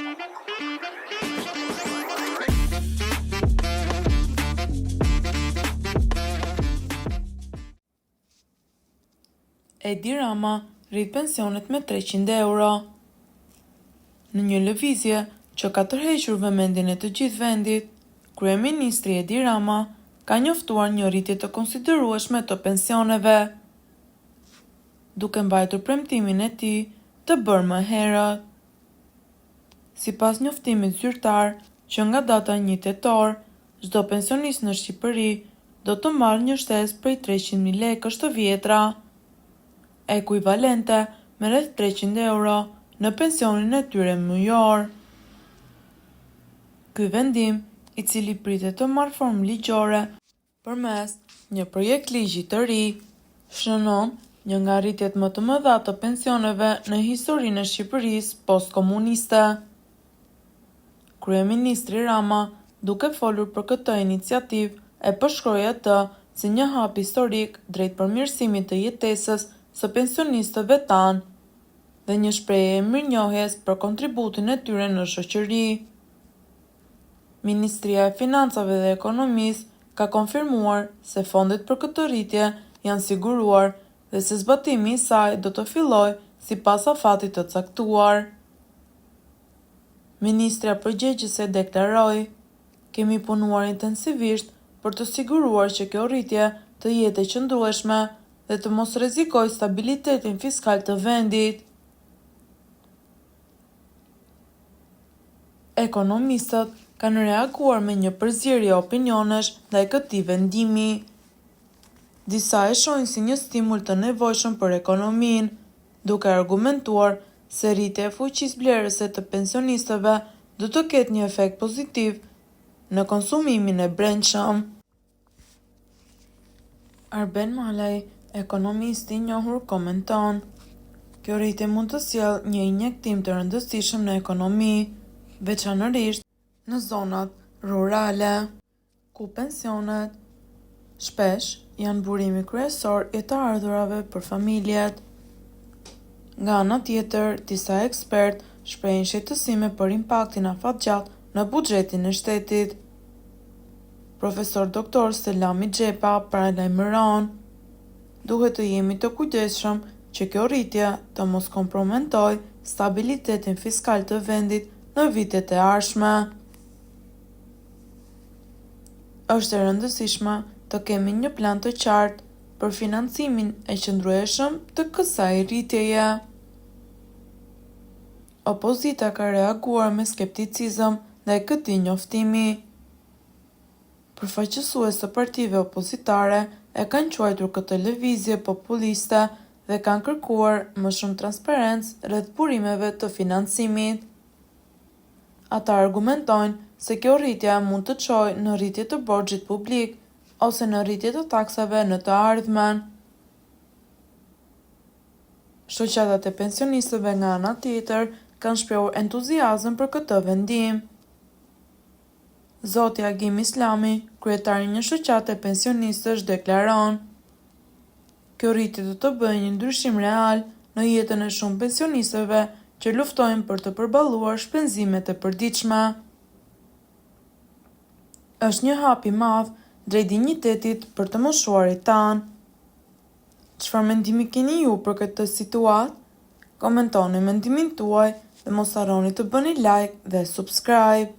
Edi Rama rrit pensionet me 300 euro. Në një lëvizje që ka tërhequr vëmendjen e të gjithë vendit, kryeministri Edi Rama ka njoftuar një rritje të konsiderueshme të pensioneve, duke mbajtur premtimin e tij të bërë më herët. Sipas njoftimit zyrtar, që nga data 1 tetor, çdo pensionist në Shqipëri do të marrë një shtesë prej 300.000 lekësh të vjetra, ekuivalente me rreth 300 euro në pensionin e tyre mujor. Ky vendim, i cili pritet të marrë formë ligjore përmes një projekt ligji të ri, shënon një nga rritjet më të mëdha të pensioneve në historinë e Shqipërisë postkomuniste. Kryeministri Rama, duke folur për këtë iniciativë, e përshkroi atë si një hap historik drejt përmirësimit të jetesës së pensionistëve tanë dhe një shprehje e mirënjohjes për kontributin e tyre në shoqëri. Ministria e Financave dhe Ekonomisë ka konfirmuar se fondet për këtë rritje janë siguruar dhe se zbatimi i saj do të fillojë sipas afatit të caktuar. Ministra përgjegjëse deklaroi: "Kemi punuar intensivisht për të siguruar që kjo rritje të jetë e qëndrueshme dhe të mos rrezikojë stabilitetin fiskal të vendit." Ekonomistët kanë reaguar me një përzierje opinionesh ndaj këtij vendimi. Disa e shohin si një stimul të nevojshëm për ekonominë, duke argumentuar se rritja e fuqisë blerëse të pensionistëve do të ketë një efekt pozitiv në konsumimin e brendshëm. Arben Malaj, ekonomist i njohur, komenton: "Kjo rritje mund të sjellë një injektim të rëndësishëm në ekonomi, veçanërisht në zonat rurale, ku pensionet shpesh janë burimi kryesor i të ardhurave për familjet." Nga ana tjetër, disa ekspertë shprehin shqetësime për impaktin afatgjatë në buxhetin e shtetit. Profesor Dr. Selami Xhepa paralajmëron: "Duhet të jemi të kujdesshëm që kjo rritje të mos komprometojë stabilitetin fiskal të vendit në vitet e ardhshme. Është e rëndësishme të kemi një plan të qartë për financimin e qëndrueshëm të kësaj rritjeje." Opozita ka reaguar me skepticizëm ndaj këtij njoftimi. Përfaqësues të partive opozitare e kanë quajtur këtë lëvizje populiste dhe kanë kërkuar më shumë transparencë rreth burimeve të financimit. Ata argumentojnë se kjo rritje mund të çojë në rritje të borxhit publik ose në rritje të taksave në të ardhmen. Shoqatat e pensionistëve nga ana tjetër kanë shprehur entuziazëm për këtë vendim. Zoti Agim Islami, kryetari i një shoqate pensionistësh, deklaron: "Kjo rritje do të bëjë një ndryshim real në jetën e shumë pensionistëve që luftojnë për të përballuar shpenzimet e përditshme. Është një hap i madh drejt dinjitetit për të moshuarit tanë." Çfarë mendimi keni ju për këtë situatë? Komentoni mendimin tuaj dhe mos harroni të bëni like dhe subscribe.